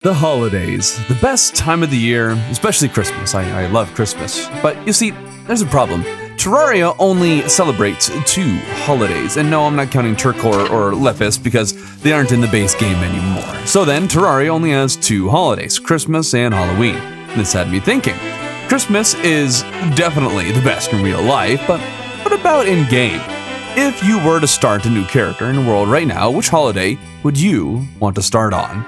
The holidays, the best time of the year, especially Christmas. I love Christmas. But you see, there's a problem. Terraria only celebrates 2 holidays, and no, I'm not counting Turkor or Lepus because they aren't in the base game anymore. So then, Terraria only has 2 holidays, Christmas and Halloween. This had me thinking. Christmas is definitely the best in real life, but what about in-game? If you were to start a new character in the world right now, which holiday would you want to start on?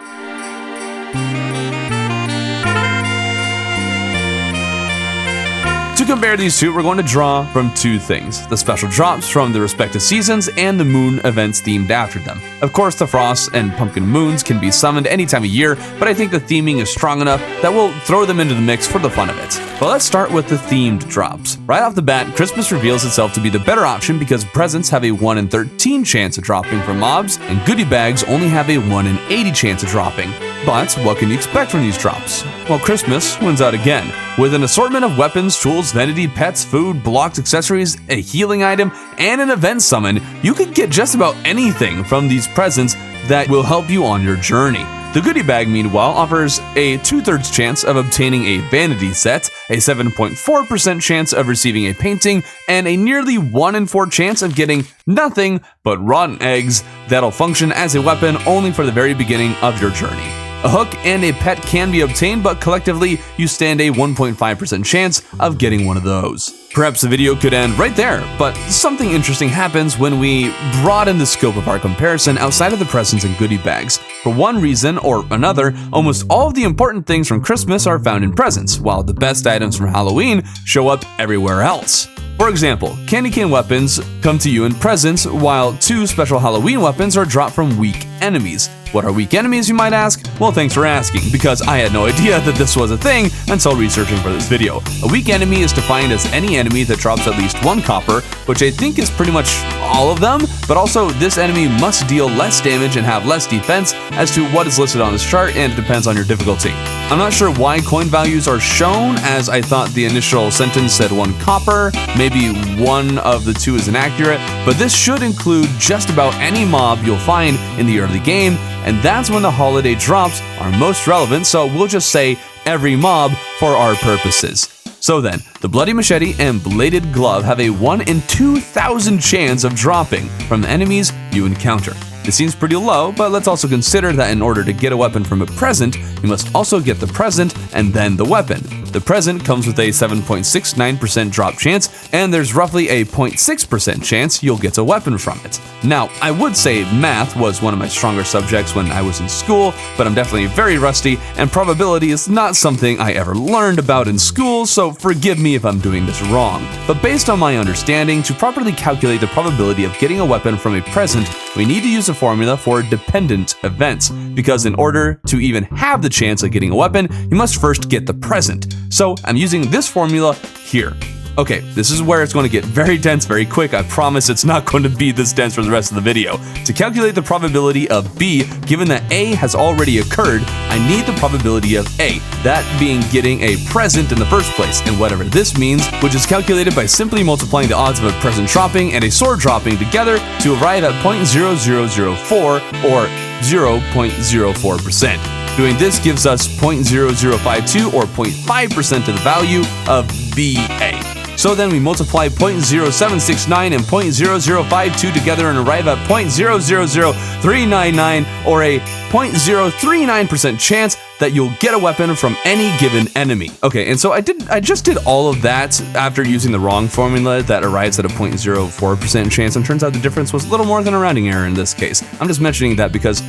To compare these two, we're going to draw from 2 things: the special drops from the respective seasons and the moon events themed after them. Of course, the frost and pumpkin moons can be summoned any time of year, but I think the theming is strong enough that we'll throw them into the mix for the fun of it. But let's start with the themed drops. Right off the bat, Christmas reveals itself to be the better option because presents have a 1 in 13 chance of dropping from mobs, and goodie bags only have a 1 in 80 chance of dropping. But what can you expect from these drops? Well, Christmas wins out again. With an assortment of weapons, tools, vanity, pets, food, blocked accessories, a healing item, and an event summon, you could get just about anything from these presents that will help you on your journey. The goodie bag, meanwhile, offers a 2/3 chance of obtaining a vanity set, a 7.4% chance of receiving a painting, and a nearly 1 in 4 chance of getting nothing but rotten eggs that'll function as a weapon only for the very beginning of your journey. A hook and a pet can be obtained, but collectively, you stand a 1.5% chance of getting one of those. Perhaps the video could end right there, but something interesting happens when we broaden the scope of our comparison outside of the presents and goodie bags. For one reason or another, almost all of the important things from Christmas are found in presents, while the best items from Halloween show up everywhere else. For example, candy cane weapons come to you in presents, while 2 special Halloween weapons are dropped from weak enemies. What are weak enemies, you might ask? Well, thanks for asking, because I had no idea that this was a thing until researching for this video. A weak enemy is defined as any enemy that drops at least 1 copper, which I think is pretty much all of them, but also this enemy must deal less damage and have less defense as to what is listed on this chart, and it depends on your difficulty. I'm not sure why coin values are shown, as I thought the initial sentence said 1 copper, maybe one of the 2 is inaccurate, but this should include just about any mob you'll find in the early game, and that's when the holiday drops are most relevant, so we'll just say every mob for our purposes. So then, the Bloody Machete and Bladed Glove have a 1 in 2,000 chance of dropping from the enemies you encounter. It seems pretty low, but let's also consider that in order to get a weapon from a present, you must also get the present and then the weapon. The present comes with a 7.69% drop chance, and there's roughly a 0.6% chance you'll get a weapon from it. Now, I would say math was one of my stronger subjects when I was in school, but I'm definitely very rusty, and probability is not something I ever learned about in school, so forgive me if I'm doing this wrong. But based on my understanding, to properly calculate the probability of getting a weapon from a present, we need to use a formula for dependent events, because in order to even have the chance of getting a weapon, you must first get the present. So I'm using this formula here. Okay, this is where it's going to get very dense very quick. I promise it's not going to be this dense for the rest of the video. To calculate the probability of B, given that A has already occurred, I need the probability of A, that being getting a present in the first place, and whatever this means, which is calculated by simply multiplying the odds of a present dropping and a sword dropping together to arrive at 0.0004 or 0.04%. Doing this gives us 0.0052 or 0.5% of the value of BA. So then we multiply 0.0769 and 0.0052 together and arrive at 0.000399 or a 0.039% chance that you'll get a weapon from any given enemy. Okay, and so I just did all of that after using the wrong formula that arrives at a 0.04% chance, and turns out the difference was a little more than a rounding error in this case. I'm just mentioning that because,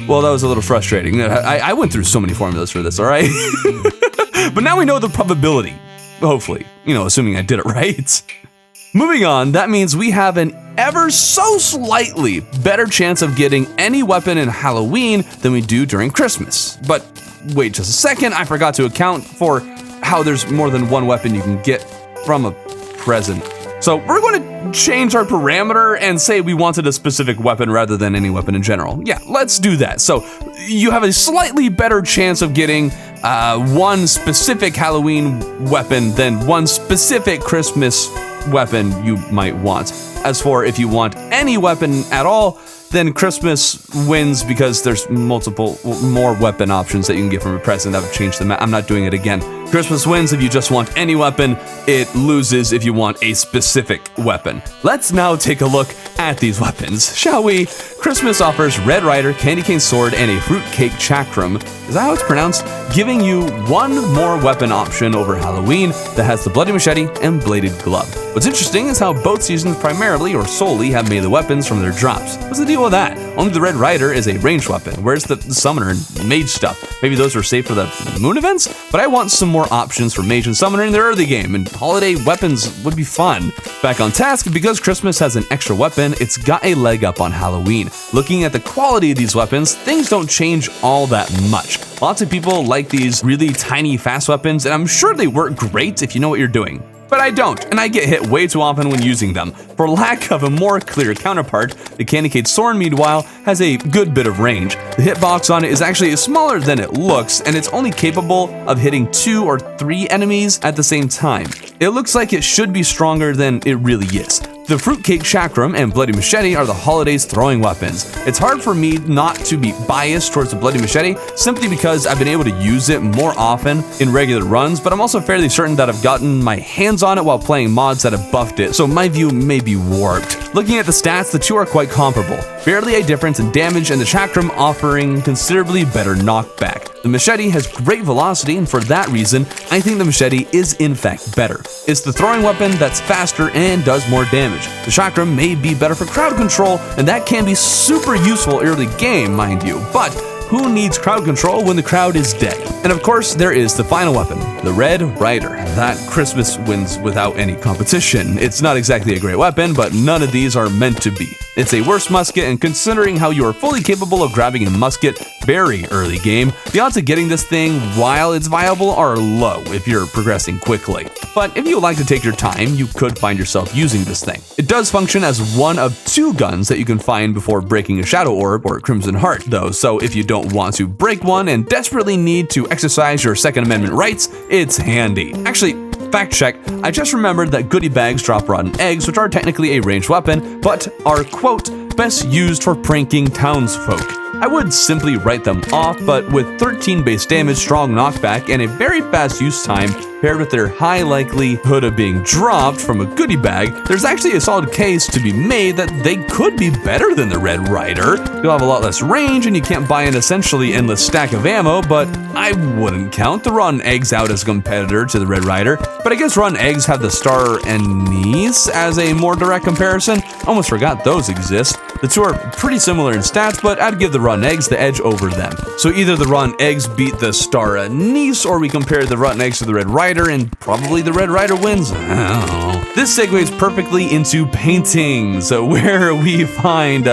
well, that was a little frustrating. I went through so many formulas for this, all right? But now we know the probability. Hopefully, assuming I did it right. Moving on, that means we have an ever so slightly better chance of getting any weapon in Halloween than we do during Christmas. But wait just a second, I forgot to account for how there's more than one weapon you can get from a present. So we're going to change our parameter and say we wanted a specific weapon rather than any weapon in general. Yeah, let's do that. So you have a slightly better chance of getting one specific Halloween weapon than one specific Christmas weapon you might want. As for if you want any weapon at all, then Christmas wins because there's more weapon options that you can get from a present that would change the map. I'm not doing it again. Christmas wins if you just want any weapon. It loses if you want a specific weapon. Let's now take a look at these weapons, shall we? Christmas offers Red Rider, Candy Cane Sword, and a Fruitcake Chakram. Is that how it's pronounced? Giving you one more weapon option over Halloween that has the Bloody Machete and Bladed Glove. What's interesting is how both seasons primarily or solely have melee weapons from their drops. What's the deal with that? Only the Red Rider is a ranged weapon. Where's the Summoner and Mage stuff? Maybe those are safe for the Moon events? But I want some more options for Mage and Summoner in the early game, and holiday weapons would be fun. Back on task, because Christmas has an extra weapon, it's got a leg up on Halloween. Looking at the quality of these weapons, things don't change all that much. Lots of people like these really tiny fast weapons, and I'm sure they work great if you know what you're doing. But I don't, and I get hit way too often when using them. For lack of a more clear counterpart, the Candy Cane Sword, meanwhile, has a good bit of range. The hitbox on it is actually smaller than it looks, and it's only capable of hitting 2 or 3 enemies at the same time. It looks like it should be stronger than it really is. The Fruitcake Chakram and Bloody Machete are the holidays throwing weapons. It's hard for me not to be biased towards the Bloody Machete simply because I've been able to use it more often in regular runs, but I'm also fairly certain that I've gotten my hands on it while playing mods that have buffed it, so my view may be warped. Looking at the stats, the two are quite comparable. Barely a difference in damage, and the Chakram offering considerably better knockback. The Machete has great velocity, and for that reason, I think the Machete is in fact better. It's the throwing weapon that's faster and does more damage. The Chakram may be better for crowd control, and that can be super useful early game, mind you, but who needs crowd control when the crowd is dead? And of course, there is the final weapon, the Red Rider. That Christmas wins without any competition. It's not exactly a great weapon, but none of these are meant to be. It's a worse musket, and considering how you are fully capable of grabbing a musket very early game, the odds of getting this thing while it's viable are low if you're progressing quickly. But if you like to take your time, you could find yourself using this thing. It does function as one of 2 guns that you can find before breaking a Shadow Orb or Crimson Heart, though, so if you don't want to break one and desperately need to exercise your Second Amendment rights, it's handy. Actually, fact check, I just remembered that goodie bags drop rotten eggs, which are technically a ranged weapon, but are, quote, best used for pranking townsfolk. I would simply write them off, but with 13 base damage, strong knockback, and a very fast use time paired with their high likelihood of being dropped from a goodie bag, there's actually a solid case to be made that they could be better than the Red Rider. You'll have a lot less range and you can't buy an essentially endless stack of ammo, but I wouldn't count the rotten eggs out as a competitor to the Red Rider. But I guess rotten eggs have the star anise as a more direct comparison. Almost forgot those exist. The two are pretty similar in stats, but I'd give the rotten eggs the edge over them. So either the rotten eggs beat the star anise, or we compare the rotten eggs to the Red Rider, and probably the Red Rider wins. I don't know. This segues perfectly into paintings, where we find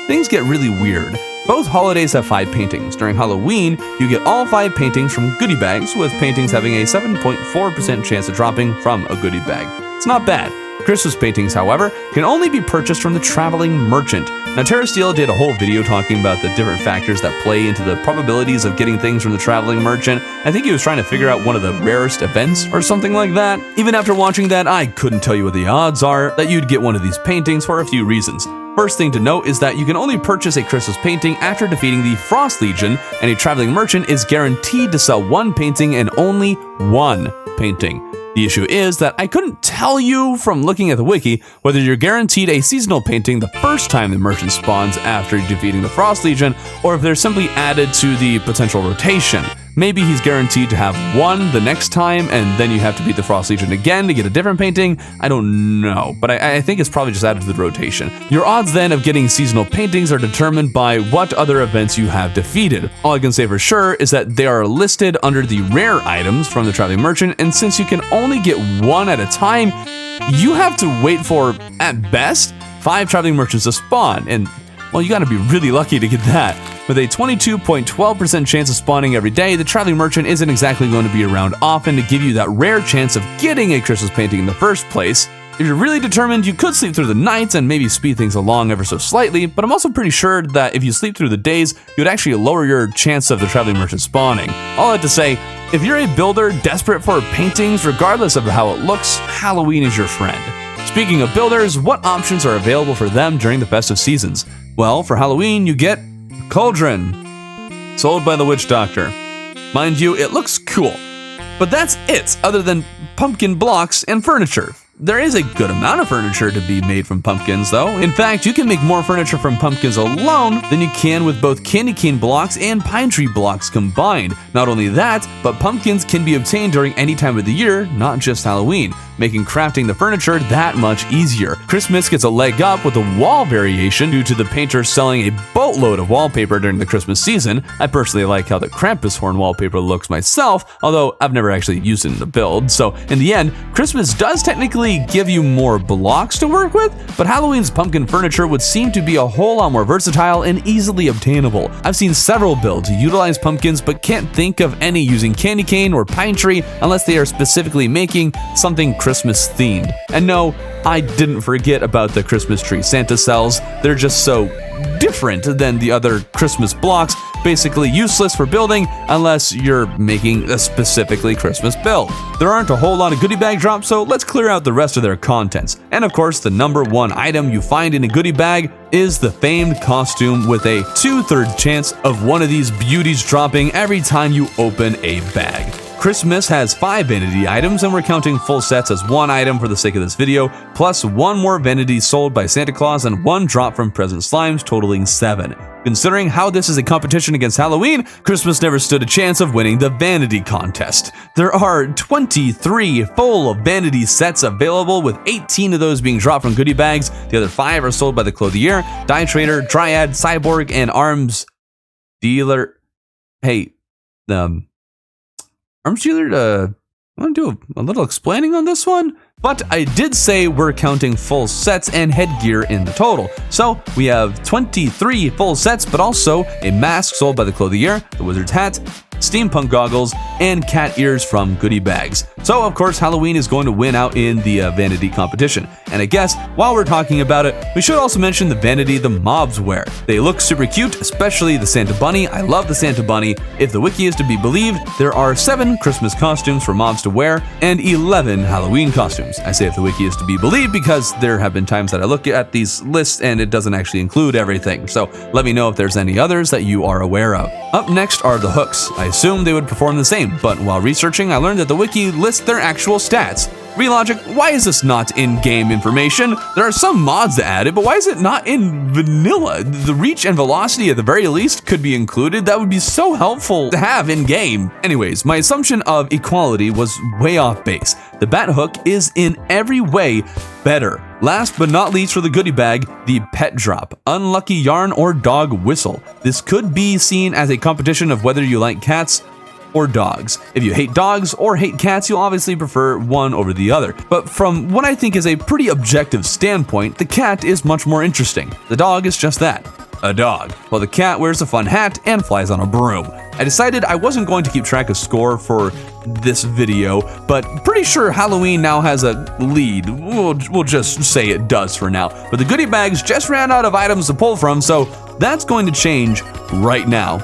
things get really weird. Both holidays have 5 paintings. During Halloween, you get all 5 paintings from goodie bags, with paintings having a 7.4% chance of dropping from a goodie bag. It's not bad. Christmas paintings, however, can only be purchased from the Traveling Merchant. Now, TerraSteel did a whole video talking about the different factors that play into the probabilities of getting things from the Traveling Merchant. I think he was trying to figure out one of the rarest events or something like that. Even after watching that, I couldn't tell you what the odds are that you'd get one of these paintings for a few reasons. First thing to note is that you can only purchase a Christmas painting after defeating the Frost Legion, and a Traveling Merchant is guaranteed to sell 1 painting and only 1 painting. The issue is that I couldn't tell you from looking at the wiki whether you're guaranteed a seasonal painting the first time the merchant spawns after defeating the Frost Legion, or if they're simply added to the potential rotation. Maybe he's guaranteed to have 1 the next time, and then you have to beat the Frost Legion again to get a different painting. I don't know, but I think it's probably just added to the rotation. Your odds then of getting seasonal paintings are determined by what other events you have defeated. All I can say for sure is that they are listed under the rare items from the Traveling Merchant, and since you can only get 1 at a time, you have to wait for, at best, 5 Traveling Merchants to spawn, and well, you gotta be really lucky to get that. With a 22.12% chance of spawning every day, the Traveling Merchant isn't exactly going to be around often to give you that rare chance of getting a Christmas painting in the first place. If you're really determined, you could sleep through the nights and maybe speed things along ever so slightly, but I'm also pretty sure that if you sleep through the days, you would actually lower your chance of the Traveling Merchant spawning. All I have to say, if you're a builder desperate for paintings, regardless of how it looks, Halloween is your friend. Speaking of builders, what options are available for them during the festive seasons? Well, for Halloween, you get Cauldron, sold by the Witch Doctor. Mind you, it looks cool, but that's it, other than pumpkin blocks and furniture. There is a good amount of furniture to be made from pumpkins, though. In fact, you can make more furniture from pumpkins alone than you can with both candy cane blocks and pine tree blocks combined. Not only that, but pumpkins can be obtained during any time of the year, not just Halloween, making crafting the furniture that much easier. Christmas gets a leg up with a wall variation due to the painter selling a boatload of wallpaper during the Christmas season. I personally like how the Krampus horn wallpaper looks myself, although I've never actually used it in the build. So in the end, Christmas does technically give you more blocks to work with, but Halloween's pumpkin furniture would seem to be a whole lot more versatile and easily obtainable. I've seen several builds utilize pumpkins, but can't think of any using candy cane or pine tree unless they are specifically making something Christmas themed. And no, I didn't forget about the Christmas tree Santa sells. They're just so different than the other Christmas blocks, basically useless for building unless you're making a specifically Christmas build. There aren't a whole lot of goodie bag drops, so let's clear out the rest of their contents. And of course, the number one item you find in a goodie bag is the famed costume with a 2/3 chance of one of these beauties dropping every time you open a bag. Christmas has 5 vanity items, and we're counting full sets as 1 item for the sake of this video, plus 1 more vanity sold by Santa Claus and 1 drop from Present Slimes, totaling 7. Considering how this is a competition against Halloween, Christmas never stood a chance of winning the vanity contest. There are 23 full vanity sets available, with 18 of those being dropped from goodie bags. The other 5 are sold by the Clothier, Die Trader, Dryad, Cyborg, and Arms Dealer. Hey, Arms Dealer, I want to do a little explaining on this one, but I did say we're counting full sets and headgear in the total. So we have 23 full sets, but also a mask sold by the Clothier, the Wizard's hat, steampunk goggles, and cat ears from goodie bags. So of course Halloween is going to win out in the vanity competition. And I guess while we're talking about it, we should also mention the vanity the mobs wear. They look super cute, especially the Santa Bunny. I love the Santa Bunny. If the wiki is to be believed, there are 7 Christmas costumes for mobs to wear and 11 Halloween costumes. I say if the wiki is to be believed because there have been times that I look at these lists and it doesn't actually include everything. So let me know if there's any others that you are aware of. Up next are the hooks. I assumed they would perform the same, but while researching, I learned that the wiki lists their actual stats. Relogic, why is this not in-game information? There are some mods that add it, but why is it not in vanilla? The reach and velocity at the very least could be included. That would be so helpful to have in-game. Anyways, my assumption of equality was way off base. The bat hook is in every way better. Last but not least for the goodie bag, the pet drop, unlucky yarn or dog whistle. This could be seen as a competition of whether you like cats or dogs. If you hate dogs or hate cats, you'll obviously prefer one over the other. But from what I think is a pretty objective standpoint, the cat is much more interesting. The dog is just that, a dog, while the cat wears a fun hat and flies on a broom. I decided I wasn't going to keep track of score for this video, but pretty sure Halloween now has a lead. We'll just say it does for now. But the goodie bags just ran out of items to pull from, so that's going to change right now,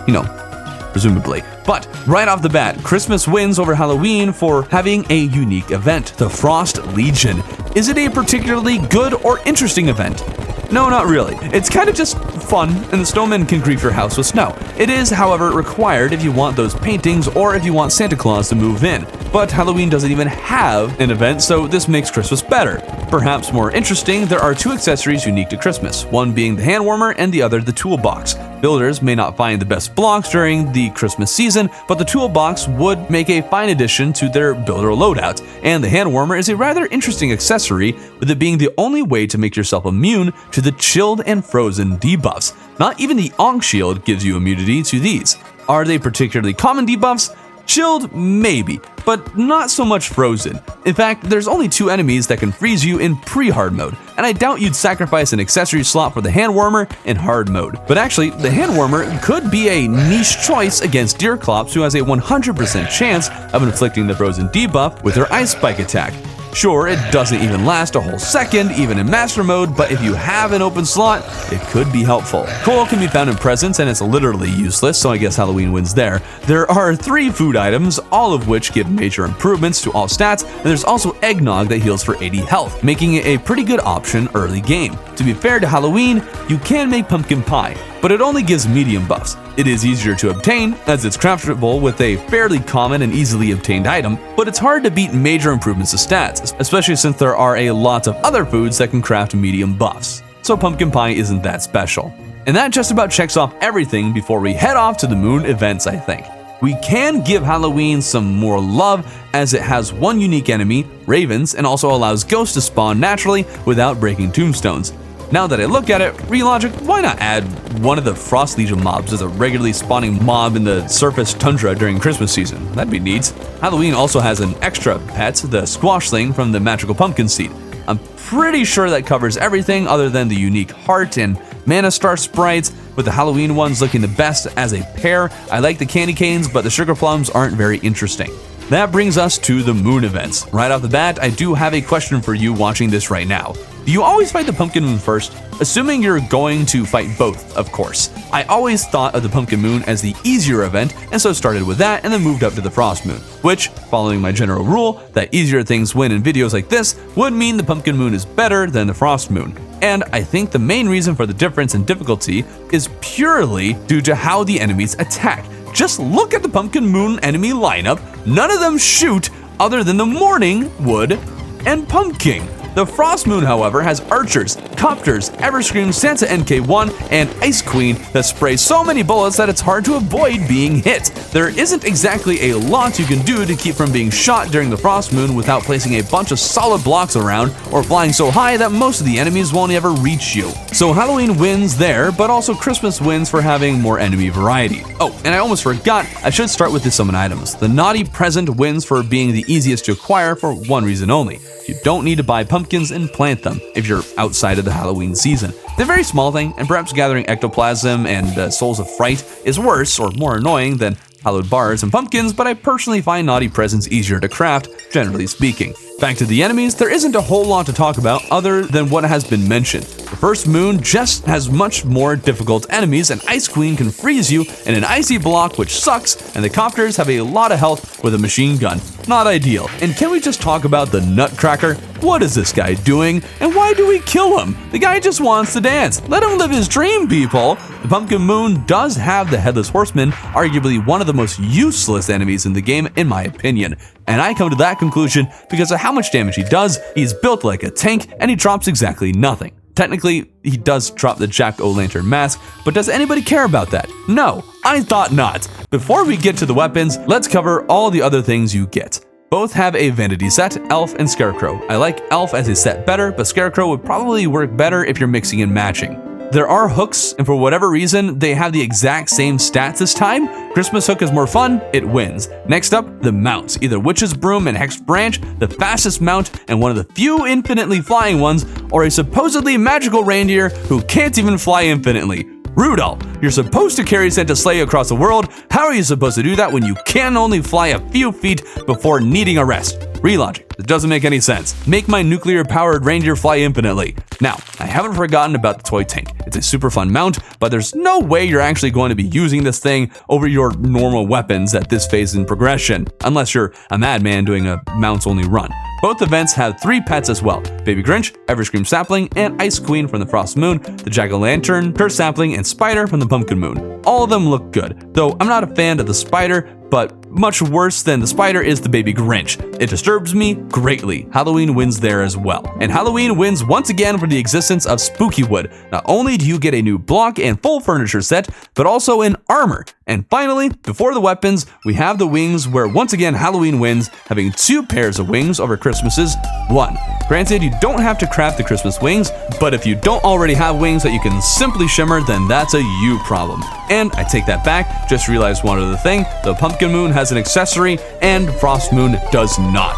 presumably. But right off the bat, Christmas wins over Halloween for having a unique event, the Frost Legion. Is it a particularly good or interesting event? No, not really. It's kind of just fun, and the snowmen can grief your house with snow. It is, however, required if you want those paintings or if you want Santa Claus to move in. But Halloween doesn't even have an event, so this makes Christmas better. Perhaps more interesting, there are 2 accessories unique to Christmas, one being the hand warmer and the other the toolbox. Builders may not find the best blocks during the Christmas season, but the toolbox would make a fine addition to their builder loadout, and the hand warmer is a rather interesting accessory, with it being the only way to make yourself immune to the chilled and frozen debuffs. Not even the Ankh shield gives you immunity to these. Are they particularly common debuffs? Chilled, maybe, but not so much frozen. In fact, there's only 2 enemies that can freeze you in pre-hard mode, and I doubt you'd sacrifice an accessory slot for the hand warmer in hard mode. But actually, the hand warmer could be a niche choice against Deerclops, who has a 100% chance of inflicting the frozen debuff with her Ice Spike attack. Sure, it doesn't even last a whole second, even in master mode, but if you have an open slot, it could be helpful. Coal can be found in presents and it's literally useless, so I guess Halloween wins there. There are 3 food items, all of which give major improvements to all stats, and there's also eggnog that heals for 80 health, making it a pretty good option early game. To be fair to Halloween, you can make pumpkin pie, but it only gives medium buffs. It is easier to obtain, as it's craftable with a fairly common and easily obtained item, but it's hard to beat major improvements to stats, especially since there are a lot of other foods that can craft medium buffs. So pumpkin pie isn't that special. And that just about checks off everything before we head off to the moon events, I think. We can give Halloween some more love, as it has one unique enemy, ravens, and also allows ghosts to spawn naturally without breaking tombstones. Now that I look at it, relogic, why not add one of the Frost Legion mobs as a regularly spawning mob in the surface tundra during Christmas season? That'd be neat. Halloween also has an extra pet, the squashling from the magical pumpkin seed. I'm pretty sure that covers everything other than the unique heart and mana star sprites, with the Halloween ones looking the best as a pair. I like the candy canes, but the sugar plums aren't very interesting. That brings us to the moon events. Right off the bat, I do have a question for you watching this right now. Do you always fight the pumpkin moon first? Assuming you're going to fight both, of course. I always thought of the pumpkin moon as the easier event, and so started with that and then moved up to the frost moon, which, following my general rule that easier things win in videos like this, would mean the pumpkin moon is better than the frost moon. And I think the main reason for the difference in difficulty is purely due to how the enemies attack. Just look at the pumpkin moon enemy lineup. None of them shoot other than the morning, wood, and pumpkin. The Frost Moon, however, has archers, copters, Everscream, Santa NK1, and Ice Queen that spray so many bullets that it's hard to avoid being hit. There isn't exactly a lot you can do to keep from being shot during the Frost Moon without placing a bunch of solid blocks around or flying so high that most of the enemies won't ever reach you. So Halloween wins there, but also Christmas wins for having more enemy variety. Oh, and I almost forgot, I should start with the summon items. The Naughty Present wins for being the easiest to acquire for one reason only. You don't need to buy pumpkins and plant them if you're outside of the Halloween season. They're a very small thing, and perhaps gathering ectoplasm and souls of fright is worse or more annoying than hallowed bars and pumpkins, but I personally find naughty presents easier to craft, generally speaking. Back to the enemies, there isn't a whole lot to talk about other than what has been mentioned. The first moon just has much more difficult enemies, and Ice Queen can freeze you in an icy block, which sucks, and the copters have a lot of health with a machine gun. Not ideal. And can we just talk about the Nutcracker? What is this guy doing, and why do we kill him? The guy just wants to dance. Let him live his dream, people. The Pumpkin Moon does have the Headless Horseman, arguably one of the most useless enemies in the game, in my opinion. And I come to that conclusion because of how much damage he does. He's built like a tank, and he drops exactly nothing. Technically, he does drop the Jack-o'-lantern mask, but does anybody care about that? No, I thought not. Before we get to the weapons, let's cover all the other things you get. Both have a vanity set, Elf and Scarecrow. I like Elf as a set better, but Scarecrow would probably work better if you're mixing and matching. There are hooks, and for whatever reason, they have the exact same stats this time. Christmas hook is more fun, it wins. Next up, the mounts, either Witch's Broom and Hexed Branch, the fastest mount, and one of the few infinitely flying ones, or a supposedly magical reindeer who can't even fly infinitely. Rudolph, you're supposed to carry Santa's sleigh across the world. How are you supposed to do that when you can only fly a few feet before needing a rest? Relogic. It doesn't make any sense. Make my nuclear-powered reindeer fly infinitely. Now, I haven't forgotten about the toy tank. It's a super fun mount, but there's no way you're actually going to be using this thing over your normal weapons at this phase in progression, unless you're a madman doing a mounts-only run. Both events have 3 pets as well: Baby Grinch, Everscream Sapling, and Ice Queen from the Frost Moon, the Jack-o'-lantern, Curse Sapling, and Spider from the Pumpkin Moon. All of them look good, though I'm not a fan of the Spider, but much worse than the Spider is the Baby Grinch. It disturbs me greatly. Halloween wins there as well. And Halloween wins once again for the existence of Spooky Wood. Not only do you get a new block and full furniture set, but also an armor. And finally, before the weapons, we have the wings, where once again Halloween wins, having 2 pairs of wings over Christmas's 1. Granted, you don't have to craft the Christmas wings, but if you don't already have wings that you can simply shimmer, then that's a you problem. And I take that back, just realized one other thing: the Pumpkin Moon has an accessory and Frost Moon does not.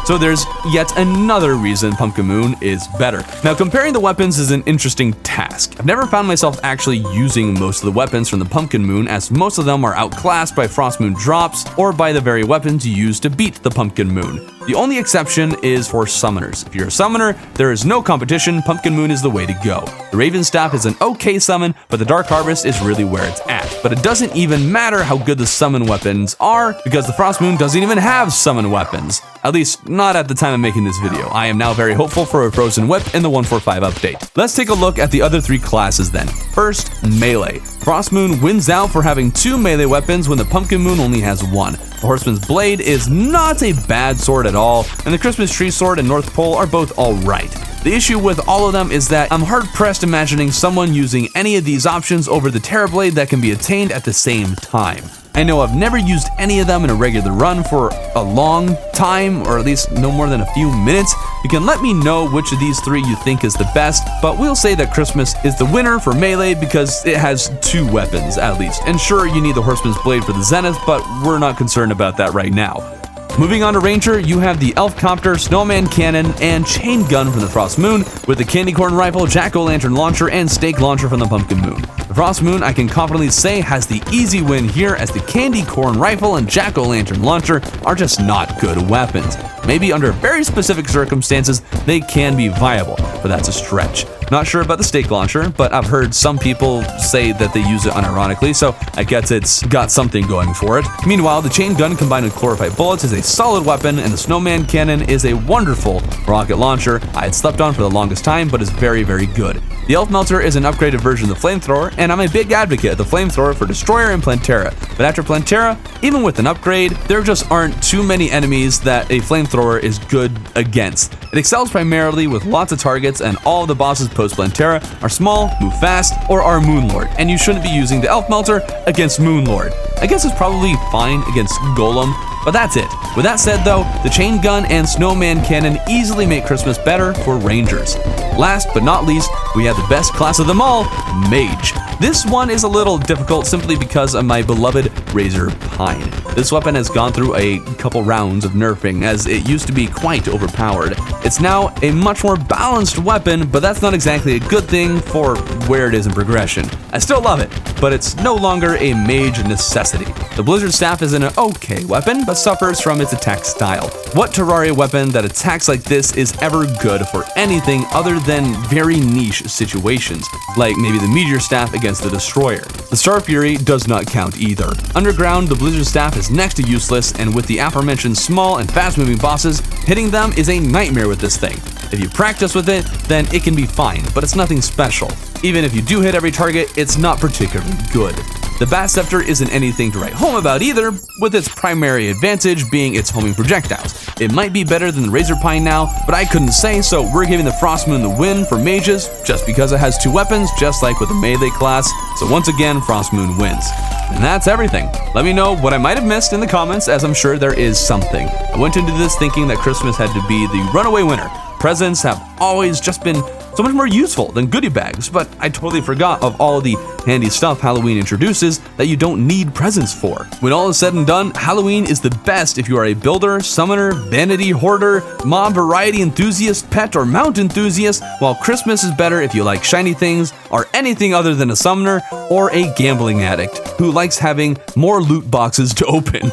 So there's yet another reason Pumpkin Moon is better. Now, comparing the weapons is an interesting task. I've never found myself actually using most of the weapons from the Pumpkin Moon, as most of them are outclassed by Frost Moon drops or by the very weapons you use to beat the Pumpkin Moon. The only exception is for summoners. If you're a summoner, there is no competition, Pumpkin Moon is the way to go. The Raven Staff is an okay summon, but the Dark Harvest is really where it's at. But it doesn't even matter how good the summon weapons are, because the Frost Moon doesn't even have summon weapons. At least, not at the time of making this video. I am now very hopeful for a Frozen Whip in the 145 update. Let's take a look at the other three classes then. First, Melee. Frost Moon wins out for having 2 melee weapons when the Pumpkin Moon only has 1. The Horseman's Blade is not a bad sword at all, and the Christmas Tree Sword and North Pole are both alright. The issue with all of them is that I'm hard-pressed imagining someone using any of these options over the Terrorblade that can be attained at the same time. I know I've never used any of them in a regular run for a long time, or at least no more than a few minutes. You can let me know which of these three you think is the best, but we'll say that Christmas is the winner for Melee because it has 2 weapons at least. And sure, you need the Horseman's Blade for the Zenith, but we're not concerned about that right now. Moving on to Ranger, you have the Elf Copter, Snowman Cannon, and Chain Gun from the Frost Moon, with the Candy Corn Rifle, Jack-O-Lantern Launcher, and Stake Launcher from the Pumpkin Moon. The Frost Moon, I can confidently say, has the easy win here, as the Candy Corn Rifle and Jack-O-Lantern Launcher are just not good weapons. Maybe under very specific circumstances, they can be viable, but that's a stretch. Not sure about the Stake Launcher, but I've heard some people say that they use it unironically, so I guess it's got something going for it. Meanwhile, the Chain Gun combined with Chlorified Bullets is a solid weapon, and the Snowman Cannon is a wonderful rocket launcher I had slept on for the longest time, but is very, very good. The Elf Melter is an upgraded version of the Flamethrower, and I'm a big advocate of the Flamethrower for Destroyer and Plantera. But after Plantera, even with an upgrade, there just aren't too many enemies that a Flamethrower is good against. It excels primarily with lots of targets, and all of the bosses post Plantera are small, move fast, or are Moonlord, and you shouldn't be using the Elf Melter against Moonlord. I guess it's probably fine against Golem, but that's it. With that said though, the Chain Gun and Snowman Cannon easily make Christmas better for Rangers. Last but not least, we have the best class of them all, Mage. This one is a little difficult simply because of my beloved Razor Pine. This weapon has gone through a couple rounds of nerfing, as it used to be quite overpowered. It's now a much more balanced weapon, but that's not exactly a good thing for where it is in progression. I still love it, but it's no longer a mage necessity. The Blizzard Staff is an okay weapon, but suffers from its attack style. What Terraria weapon that attacks like this is ever good for anything other than very niche situations, like maybe the Meteor Staff against the Destroyer? The Star Fury does not count either. Underground, the Blizzard Staff is next to useless, and with the aforementioned small and fast-moving bosses, hitting them is a nightmare with this thing. If you practice with it, then it can be fine, but it's nothing special. Even if you do hit every target, it's not particularly good. The Bat Scepter isn't anything to write home about either, with its primary advantage being its homing projectiles. It might be better than the Razor Pine now, but I couldn't say, so we're giving the Frost Moon the win for mages, just because it has 2 weapons, just like with the melee class. So once again, Frost Moon wins. And that's everything. Let me know what I might have missed in the comments, as I'm sure there is something. I went into this thinking that Christmas had to be the runaway winner. Presents have always just been so much more useful than goodie bags, but I totally forgot of all of the handy stuff Halloween introduces that you don't need presents for. When all is said and done, Halloween is the best if you are a builder, summoner, vanity hoarder, mob variety enthusiast, pet or mount enthusiast, while Christmas is better if you like shiny things or anything other than a summoner or a gambling addict who likes having more loot boxes to open.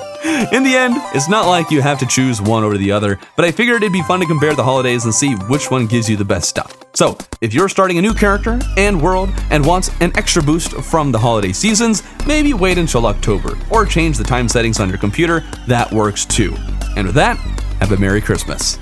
In the end, it's not like you have to choose one over the other, but I figured it'd be fun to compare the holidays and see which one gives you the best stuff. So, if you're starting a new character and world and wants an extra boost from the holiday seasons, maybe wait until October, or change the time settings on your computer, that works too. And with that, have a Merry Christmas.